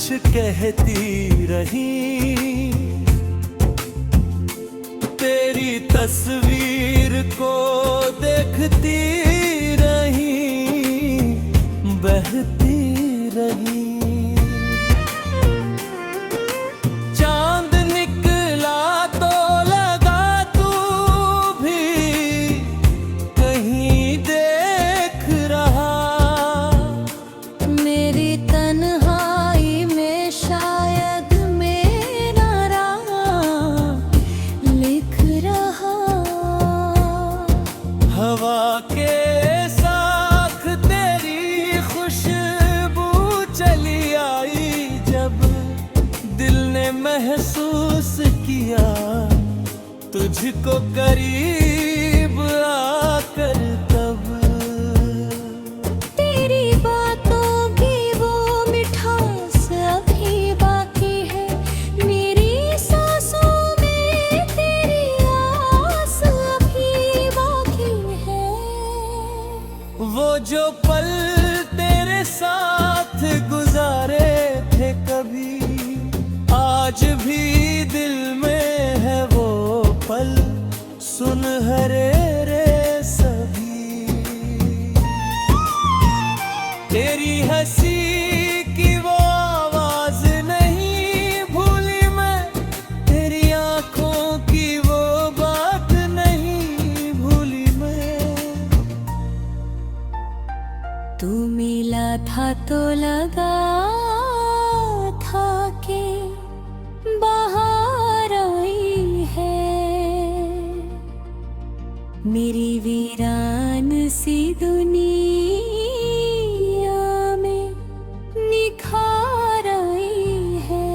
कुछ कहती रही, तेरी तस्वीर को देखती रही, बहती रही। चांद निकला तो लगा तू भी कहीं देख रहा। मेरी तन्हाई में शायद मेरा राह लिख रहा। हवा के साथ तेरी खुशबू चली आई, जब दिल ने महसूस किया तुझको करीब आकर तब। तेरी बातों की वो मिठास अभी बाकी है, मेरी सांसों में तेरी आस अभी बाकी है। वो जो पल तेरे साथ गुजारे थे कभी, आज भी दिल में है वो पल सुनहरे रे सभी। तेरी हंसी की वो आवाज नहीं भूली मैं, तेरी आंखों की वो बात नहीं भूली मैं। तू मिला था तो लगा था कि बाहर आई है, मेरी वीरान सी दुनिया में निखार आई है।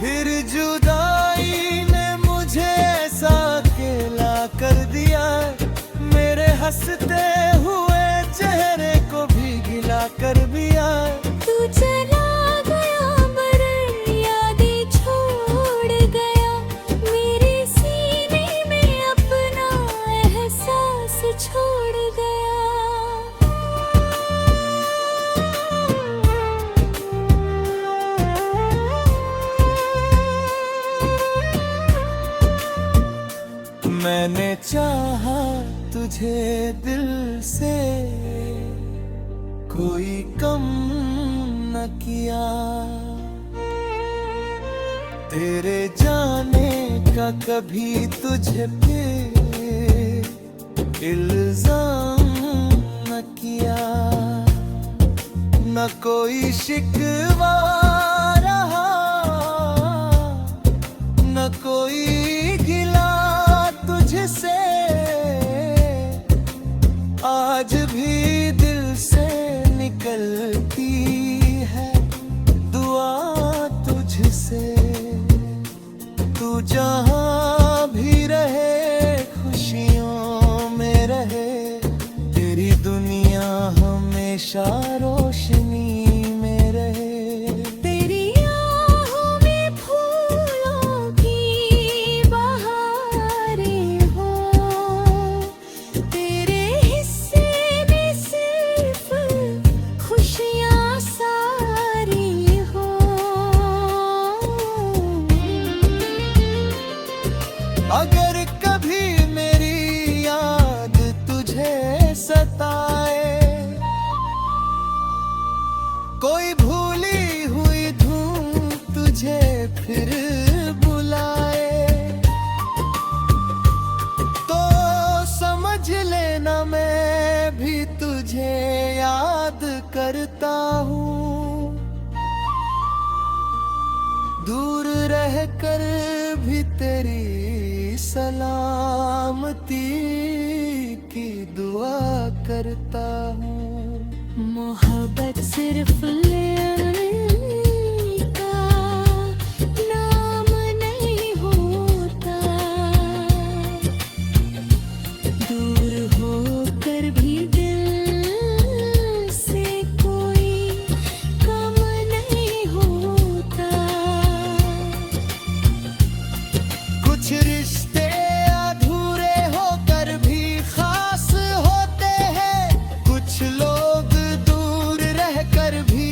फिर जुदाई ने मुझे ऐसा अकेला कर दिया, मेरे हंसते हुए चेहरे को भी गिला कर दिया। तू चला गया मगर यादें छोड़ गया, मेरे सीने में अपना एहसास छोड़ गया। मैंने चाहा तुझे दिल से, कोई कम न किया। तेरे जाने का कभी तुझे पे इल्जाम न किया। न कोई शिकवा रहा, न कोई गिला तुझसे। आज भी दिल से निकलती है दुआ तुझसे। तू जहाँ भी रहे खुशियों में रहे, तेरी दुनिया हमेशा रोशनी में रहे। तेरी आहों में फूलों की बहारें हो, तेरे हिस्से में सिर्फ खुशियाँ सारी हो। अगर कभी मेरी याद तुझे सताए, कोई भूली हुई धूम तुझे फिर बुलाए, तो समझ लेना मैं भी तुझे याद करता हूँ। दूर रहकर भी तेरी सलामती की दुआ करता हूँ। मोहब्बत सिर्फ लेने का नाम नहीं होता, दूर होकर भी दिल से कोई कम नहीं होता। कुछ रिश्ते अधूरे होकर भी खास होते हैं, कुछ लोग दूर रहकर भी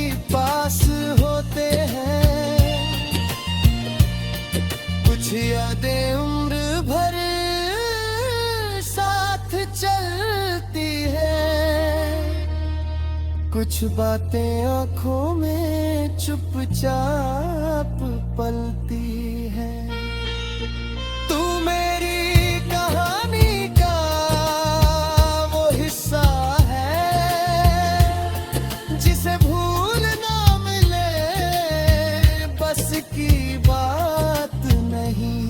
कुछ बातें आंखों में चुपचाप पलती है। तू मेरी कहानी का वो हिस्सा है जिसे भूल ना मिले, बस की बात नहीं।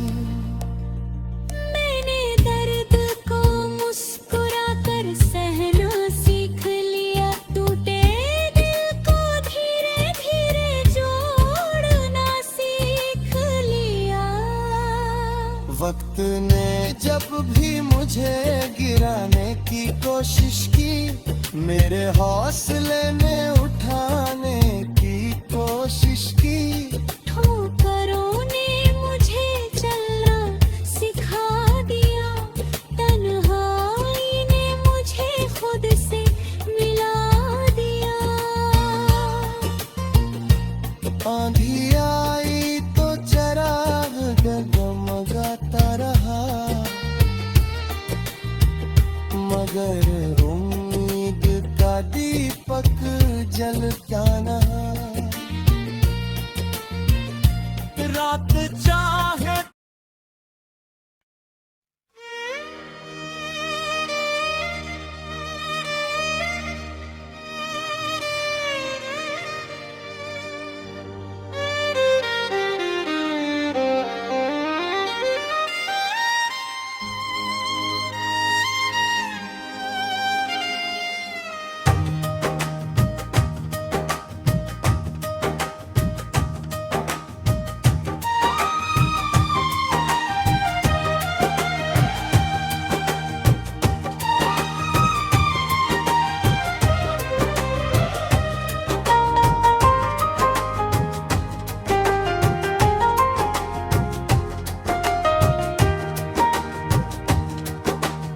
मैंने दर्द को मुस्कुरा कर सहना सीख लिया, टूटे दिल को धीरे धीरे जोड़ना सीख लिया। वक्त ने जब भी मुझे गिराने की कोशिश की, मेरे हौसले ने उठाने की कोशिश की। ठोकरों ने मुझे चलना सिखा दिया, तन्हाई ने मुझे खुद से मिला दिया। आंधी आई तो चराग डगमगाता रहा, मगर उम्मीद का दीपक जलता न। रात चाहे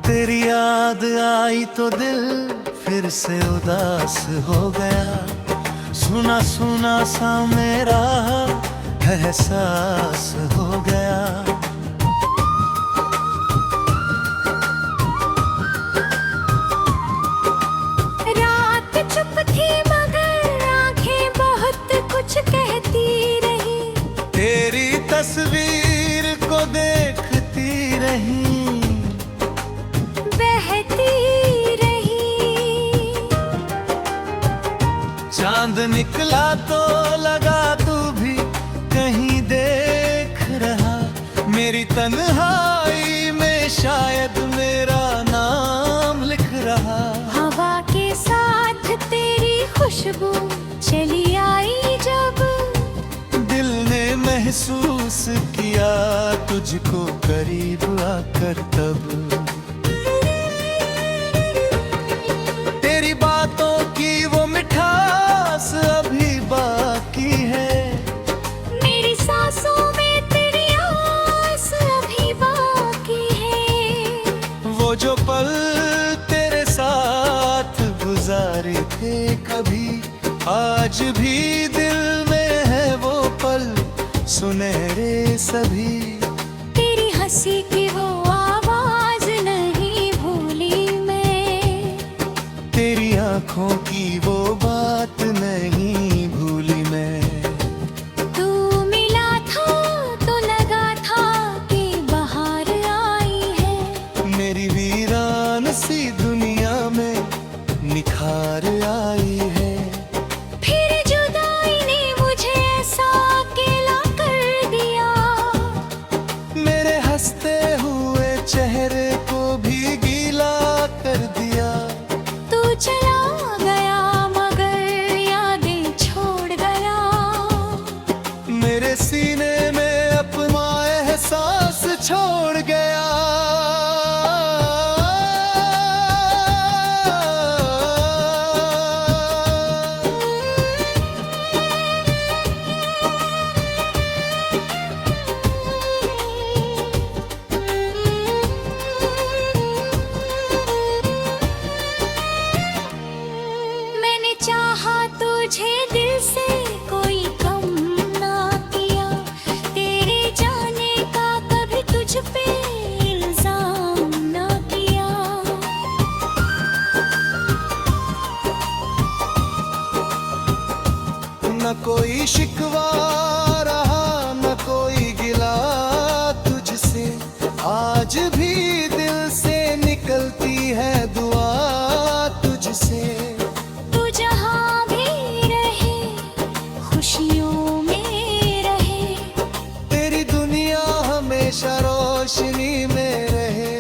तेरी याद आई तो दिल फिर से उदास हो गया। सुना सुना सा मेरा एहसास हो गया। रात चुप थी मगर आंखें बहुत कुछ कहती रही। तेरी तस्वीर को देखती रही, बहती रही। चांद निकला तो लगा तू भी कहीं देख रहा। मेरी तन्हाई में शायद मेरा नाम लिख रहा। हवा के साथ तेरी खुशबू चली आई जब, दिल ने महसूस किया तुझको करीब आकर तब। तेरी बातों की वो मिठास अभी बाकी है। मेरी सांसों में तेरी आस अभी बाकी है। वो जो पल तेरे साथ गुजारे थे कभी, आज भी दिल में है वो पल सुनहरे सभी। तेरी हंसी की वो आवाज नहीं भूली मैं, तेरी आंखों की वो बात नहीं भूली मैं। तू मिला था तो लगा था कि बाहर आई है। मेरी वीरान सी दुनिया में निखार आई है। फिर जुदाई ने मुझे ऐसा अकेला कर दिया। मेरे हंसते हुए चेहरे को भी गीला कर दिया। तू चला गया मगर यादें छोड़ गया। मेरे सीने में अपना एहसास छोड़ गया। मैंने चाहा तुझे दिल से, कोई कम ना किया। तेरे जाने का कभी तुझ पे इल्जाम ना किया। न कोई शिकवा रहा न कोई गिला तुझसे। आज भी दिल से निकलती है दुआ तुझसे। तू जहाँ भी रहे खुशियों में रहे, तेरी दुनिया हमेशा रोशनी में रहे।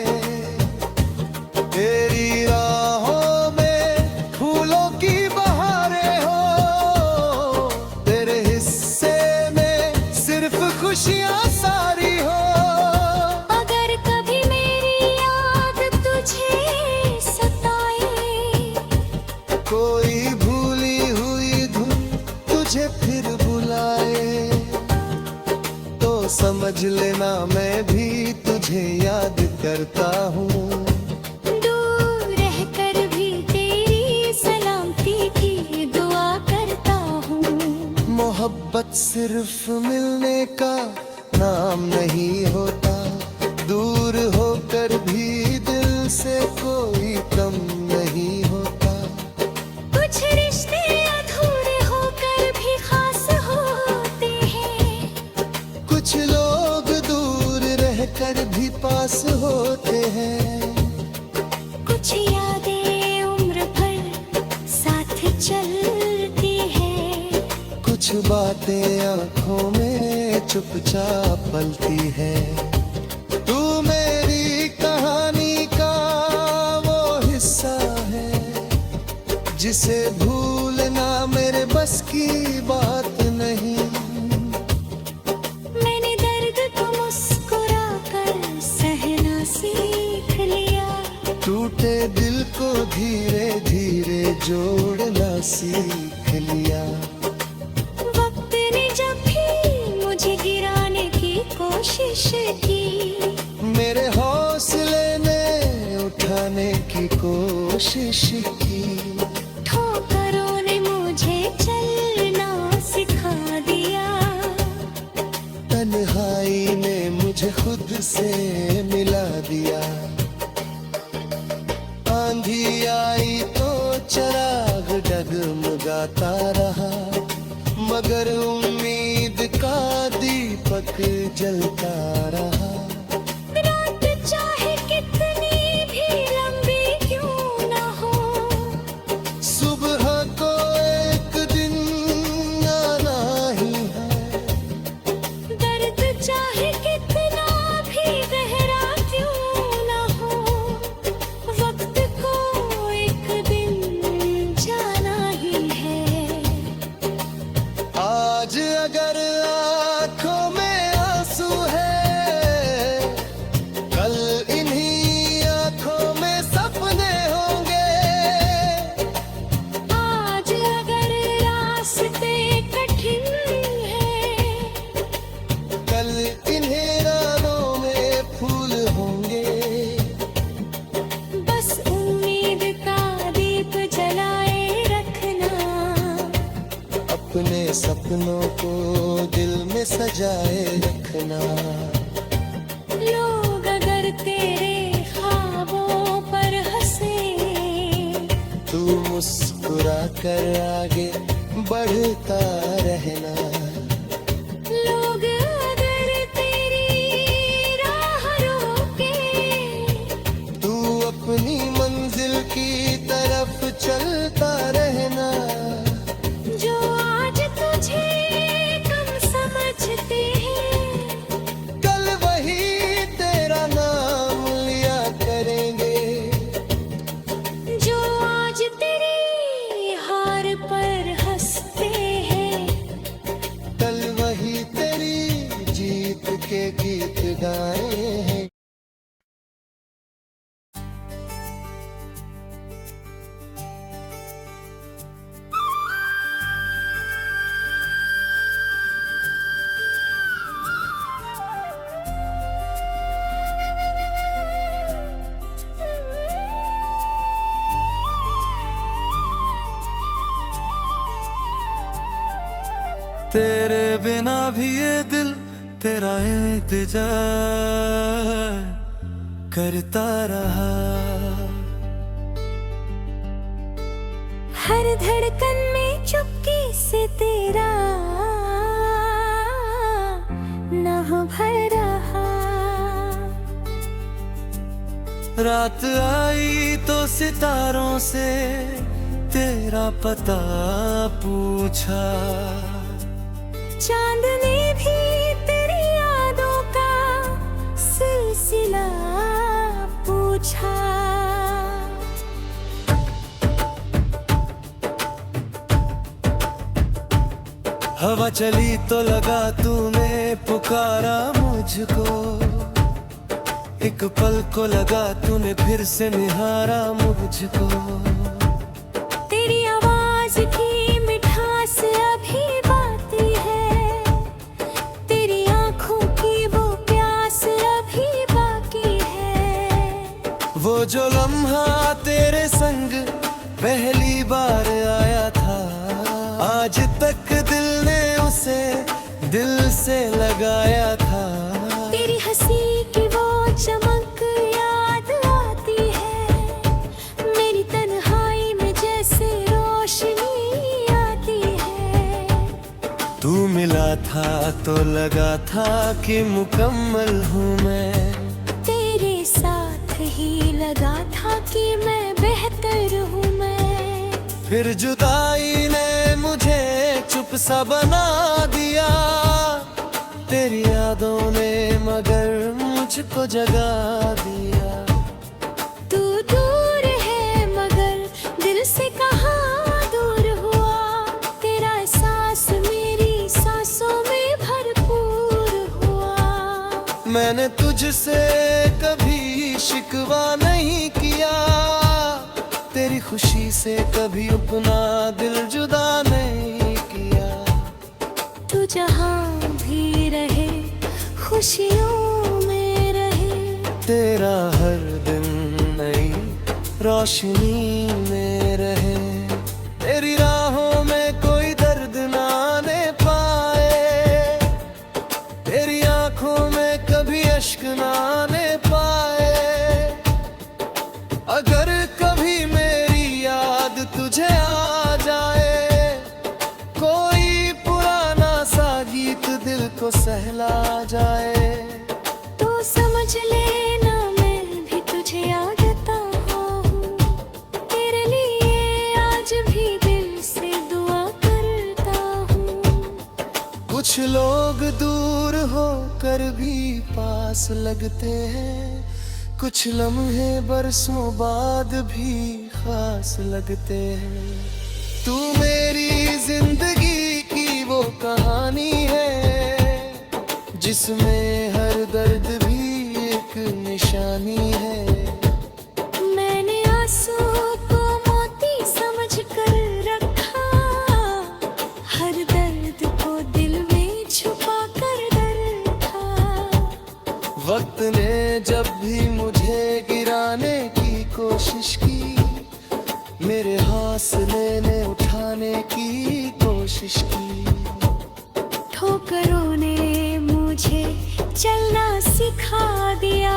तेरी राहों में फूलों की बहारें हो, तेरे हिस्से में सिर्फ खुशियाँ सारी हो। अगर कभी मेरी याद तुझे सताए, कोई भूली हुई धुन तुझे फिर बुलाए, तो समझ लेना मैं भी तुझे याद करता हूँ। दूर रहकर भी तेरी सलामती की दुआ करता हूँ। मोहब्बत सिर्फ मिलने का नाम नहीं होता, दूर होकर भी दिल से कोई कम नहीं होता। कुछ रिश्ते अधूरे होकर भी खास होते हैं, कुछ लोग दूर रहकर भी पास होते हैं। कुछ यादें उम्र भर साथ चलती हैं, कुछ बातें आंखों में चुपचाप पलती है। तू मेरी कहानी का वो हिस्सा है, जिसे भूलना मेरे बस की बात नहीं। मैंने दर्द को मुस्कुरा कर सहना सीख लिया, टूटे दिल को धीरे धीरे जोड़ना सीख लिया। वक्त ने जब भी मुझे गिराने की कोशिश की, मेरे हौसले ने उठाने की कोशिश की। ठोकरों ने मुझे चलना सिखा दिया, तन्हाई ने मुझे खुद से मिला दिया। आंधी आई तो चराग डगमगाता रहा, मगर उम्मीद का दीपक जलता रहा। रात चाहे कितनी भी लंबी क्यों ना हो, सुबह को एक दिन आना ही है। दर्द चाहे कितना भी गहरा क्यों ना हो, वक्त को एक दिन जाना ही है। आज अगर आंखों में आंसू है, कल इन्हीं आंखों में सपने होंगे। आज अगर रास्ते कठिन है, कल इन्हीं रानों में फूल होंगे। बस उम्मीद का दीप जलाए रखना, अपने सपनों को दिल में सजाए रखना। लोग अगर तेरे ख्वाबों पर हंसे, तू मुस्कुरा कर आगे बढ़ता रहना। लोग अगर तेरी राह रोके, तू अपनी मंजिल की तरफ चलता रहना। जो आज तुझे कम समझते हैं, कल वही तेरा नाम लिया करेंगे। जो आज तेरी हार पर हंसते हैं, कल वही तेरी जीत के गीत गाए हैं। तेरे बिना भी ये दिल तेरा इंतजार करता रहा। हर धड़कन में चुपके से तेरा रात आई तो सितारों से तेरा पता पूछा, चांद ने भी तेरी यादों का सिलसिला पूछा। हवा चली तो लगा तूने पुकारा मुझको, एक पल को लगा तूने फिर से निहारा मुझको। तेरी आवाज की मिठास अभी बाती है, तेरी आंखों की वो प्यास अभी बाकी है। वो जो लम्हा तेरे संग पहली बार आया था, आज तक दिल ने उसे दिल से लगाया था। तेरी हंसी की वो चमक याद आती है, मेरी तन्हाई में जैसे रोशनी आती है। तू मिला था तो लगा था कि मुकम्मल हूँ मैं, तेरे साथ ही लगा था कि मैं बेहतर हूँ मैं। फिर जुदाई ने मुझे चुप सा बना दिया, तेरी यादों ने मगर मुझको जगा दिया। तू दूर है मगर दिल से कहाँ दूर हुआ, तेरा एहसास मेरी सांसों में भरपूर हुआ। मैंने तुझसे कभी शिकवा नहीं किया, तेरी खुशी से कभी अपना दिल जुदा नहीं किया। तू जहाँ भी रहे खुशियों में रहे, तेरा हर दिन नई रोशनी में रहे। तेरी राहों में कोई दर्द ना आने पाए, तेरी आंखों में कभी अश्क ना आने पाए। अगर कभी मेरी याद तुझे आ जाए, कोई पुराना सा गीत दिल को सहला जाए, तो समझ लेना मैं भी तुझे याद हूँ। तेरे लिए आज भी दिल से दुआ करता हूँ। कुछ लोग दूर होकर भी पास लगते हैं, कुछ लम्हे बरसों बाद भी खास लगते हैं। तू मेरी जिंदगी की वो कहानी है, जिसमें हर दर्द भी एक निशानी है। मैंने आंसू को मोती समझ कर रखा, हर दर्द को दिल में छुपा कर रखा। वक्त ने जब भी मुझे गिराने की कोशिश की, मेरे हौसले ने उठाने की कोशिश की। ठोकरों ने मुझे चलना सिखा दिया,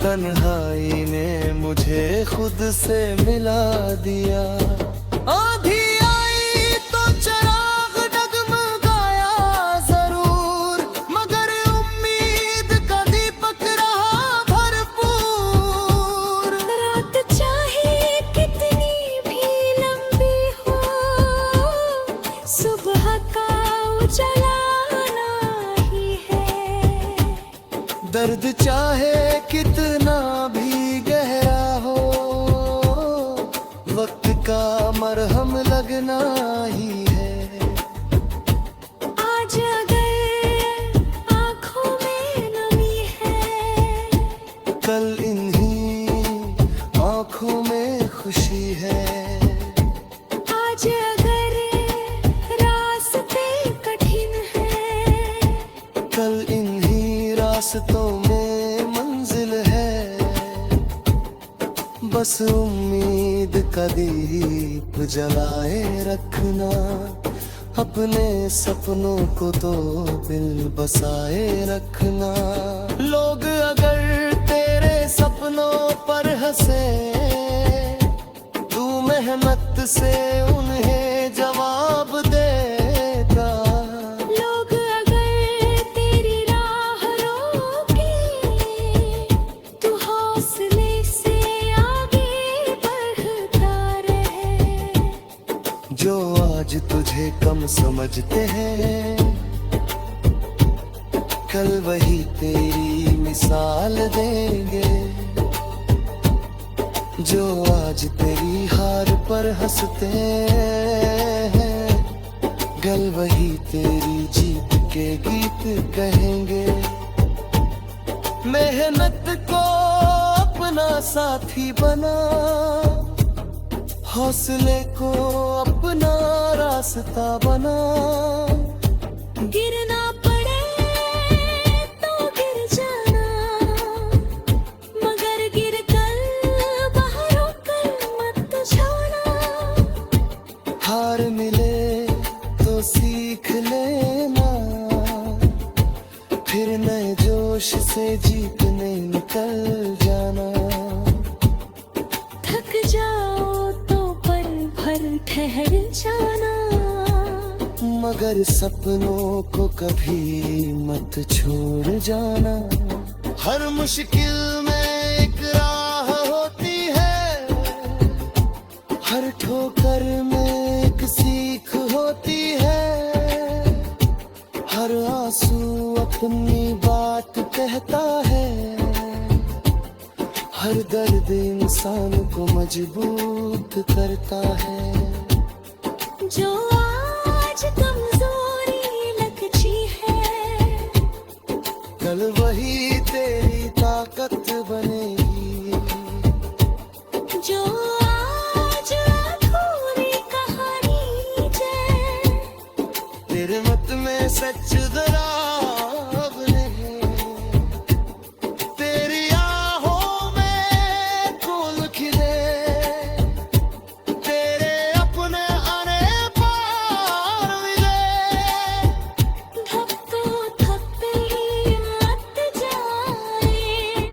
तन्हाई ने मुझे खुद से मिला दिया। आंधी आई तो चिराग डगमगाया जरूर, मगर उम्मीद का दीपक रहा भरपूर। रात चाहे कितनी भी लंबी हो, सुबह का उजलाना ही है। दर्द चाहे कितना भी गहरा हो, वक्त का मरहम लगना ही है। आज अगर आँखों में नमी है, कल इन्हीं आँखों में खुशी है। आज अगर रास्ते कठिन है, कल इन्हीं रास्तों में मंजिल है। बस उम्मीद का दीप जलाए रखना, अपने सपनों को तो दिल बसाए रखना। लोग अगर तेरे सपनों पर हंसे, तू मेहनत से उन्हें जवाब देगा। लोग अगर तेरी राह रोके, तू हौसले जो आज तुझे कम समझते हैं, कल वही तेरी मिसाल देंगे। जो आज तेरी हार पर हंसते हैं, कल वही तेरी जीत के गीत कहेंगे। मेहनत को अपना साथी बना, हौसले को अपना रास्ता बना। गिरना पड़े तो गिर जाना, मगर गिर कर बाहर होकर मत जाना। हार मिले तो सीख लेना, फिर नए जोश से जीतने निकल जाना। थक जाओ तो पल भर ठहर जाना, मगर सपनों को कभी मत छोड़ जाना। हर मुश्किल में एक राह होती है, हर ठोकर में एक सीख होती है। हर आंसू अपनी बात कहता है, हर दर्द इंसान को मजबूत करता है। जो आज कमजोरी लगती है, कल वही तेरी ताकत बनेगी। जो आज अधूरी कहानी है, तेरे मत में सच दराब नहीं। तेरी आहों में फूल खिले, तेरे अपने आने पार मिले। धक्को धक्के मत जाए।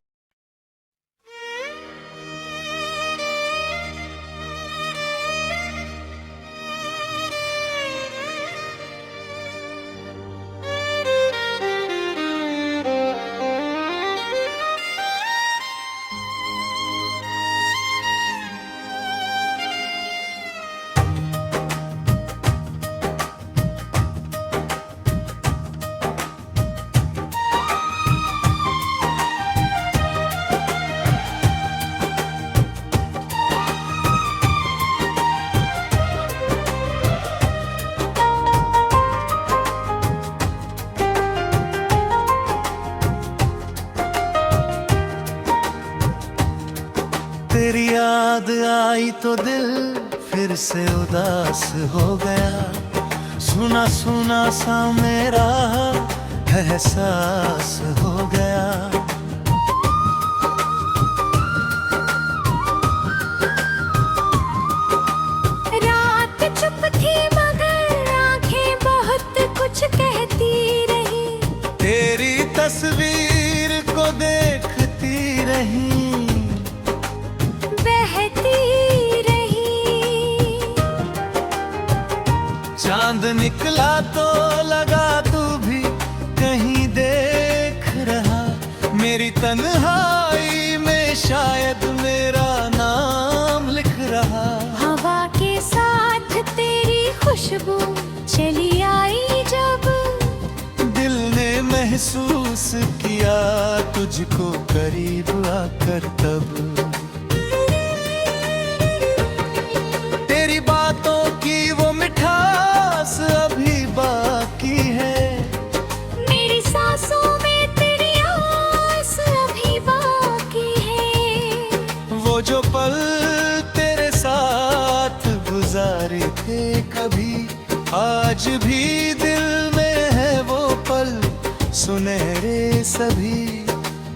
तेरी याद आई तो दिल फिर से उदास हो गया। सुना सुना सा मेरा एहसास हो गया। रात चुप थी मगर आंखें बहुत कुछ कहती रही। तेरी तस्वीर को देखती रही, बहती रही। चांद निकला तो लगा तू भी कहीं देख रहा। मेरी तन्हाई में शायद मेरा नाम लिख रहा। हवा के साथ तेरी खुशबू चली आई जब, दिल ने महसूस किया तुझको करीब आकर तब। तेरी बातों की वो मिठास अभी बाकी है। मेरी सांसों में तेरी आस अभी बाकी है। वो जो पल तेरे साथ गुजारे थे कभी, आज भी दिल में है वो पल सुनहरे सभी।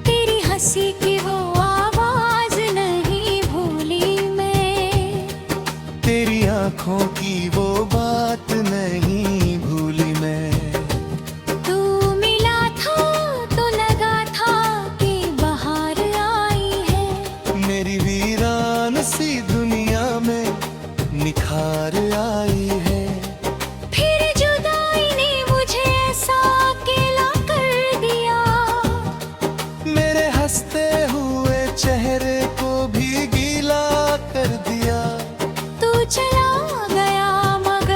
तेरी हंसी की वो आवाज नहीं भूली मैं, तेरी आंखों की वो बात नहीं भूली मैं। तू मिला था तो लगा था कि बाहर आई है। मेरी वीरान सी दुनिया में निखार आई है। फिर जुदाई ने मुझे ऐसा अकेला कर दिया। मेरे हंसते हुए चेहरे को भी गीला कर दिया। तू चला गया मगर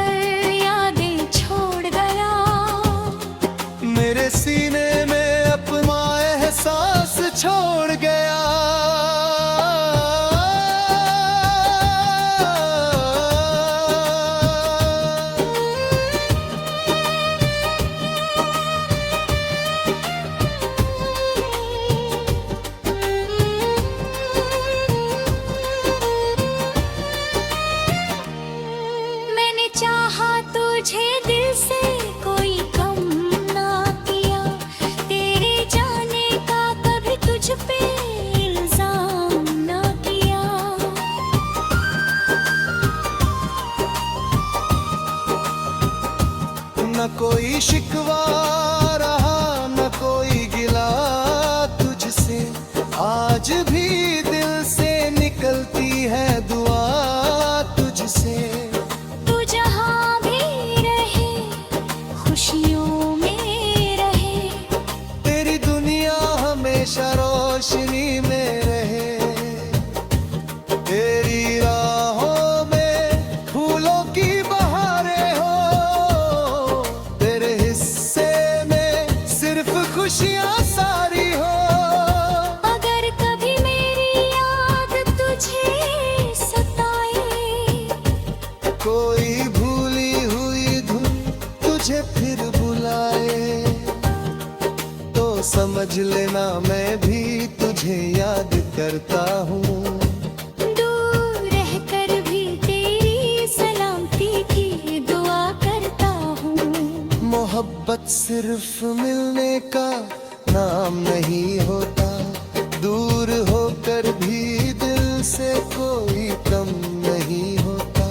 चाहा तुझे दिल से कोई कम ना किया, तेरे जाने का कभी तुझ पे इल्जाम ना किया। न कोई शिकवा रहा न कोई गिला तुझसे, आज भी दिल से निकलती है दुआ तुझसे। तू जहाँ भी रहे खुशियों में रहे, तेरी दुनिया हमेशा रोशनी में रहे, तेरी राहों में फूलों की बहारें हो, तेरे हिस्से में सिर्फ खुशियाँ सारी हो। अगर कभी मेरी याद तुझे सताए, कोई भूली हुई धुन तुझे फिर बुलाए, तो समझ लेना मैं भी तुझे याद करता हूँ। दूर रहकर भी तेरी सलामती की दुआ करता हूँ। मोहब्बत सिर्फ मिलने का नाम नहीं होता, दूर होकर भी दिल से कोई कम नहीं होता।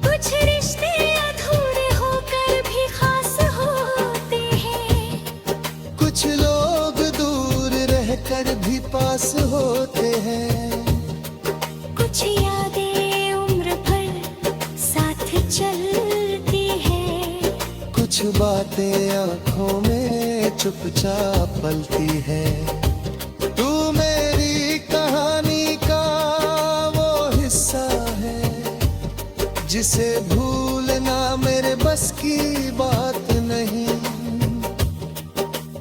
कुछ रिश्ते अधूरे होकर भी खास होते हैं, कुछ लोग दूर रहकर भी पास होते हैं, कुछ यादें उम्र भर साथ चलती हैं, कुछ बातें आंखों में चुपचाप पलती है। तू मेरी कहानी का वो हिस्सा है, जिसे भूलना मेरे बस की बात नहीं।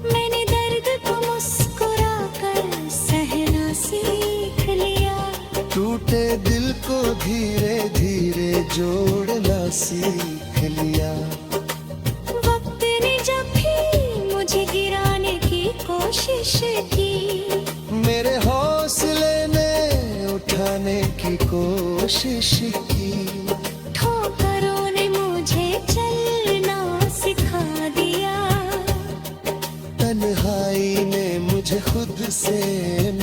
मैंने दर्द को मुस्कुरा कर सहना सीख लिया, टूटे दिल को धीरे धीरे जोड़ना सीख लिया। वक्त ने जब भी मुझे गिराने की कोशिश की, मेरे हौसले ने उठाने की कोशिश की। ठोकरों ने मुझे चलना सिखा दिया, तन्हाई ने मुझे खुद से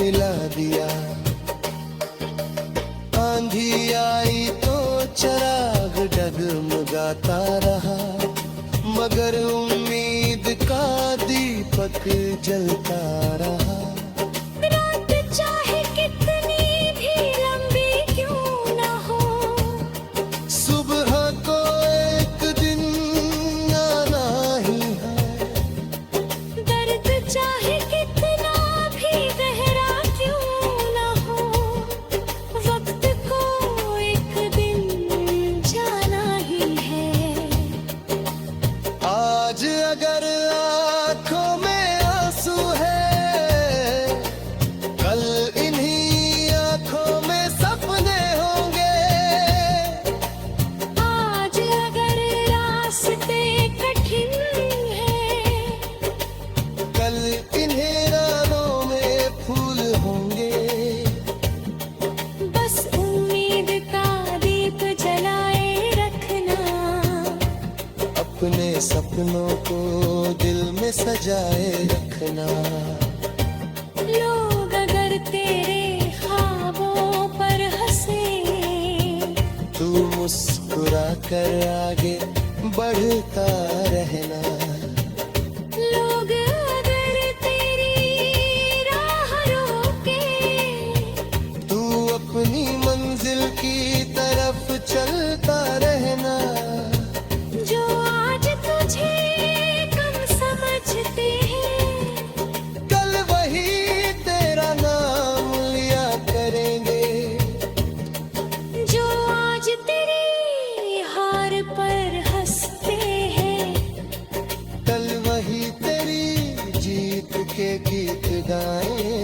मिला दिया। आंधी आई तो चिराग डगमगाता रहा, मगर उम्मीद का दीपक जलता रहा। रात चाहे कितनी भी लंबी क्यों ना हो, सुबह को एक दिन आना ही है, दर्द चाहे कितना भी गहरा क्यों ना हो, वक्त को एक दिन जाना ही है। आज अगर आंखों में आंसू है, कल इन्हीं आंखों में सपने होंगे। आज अगर रास्ते कठिन है, कल इन्हीं रानों में फूल होंगे। बस उम्मीद का दीप जलाए रखना, अपने सपनों को दिल में सजाए रखना। लोग अगर तेरे ख्वाबों पर हंसे, तू मुस्कुरा कर आगे बढ़ता रहना। लोग अगर तेरी राह रोके, तू अपनी मंजिल की तरफ चलता रहना। जो आज तुझे कम समझते हैं, कल वही तेरा नाम लिया करेंगे। जो आज तेरी हार पर हंसते हैं, कल वही तेरी जीत के गीत गाएंगे।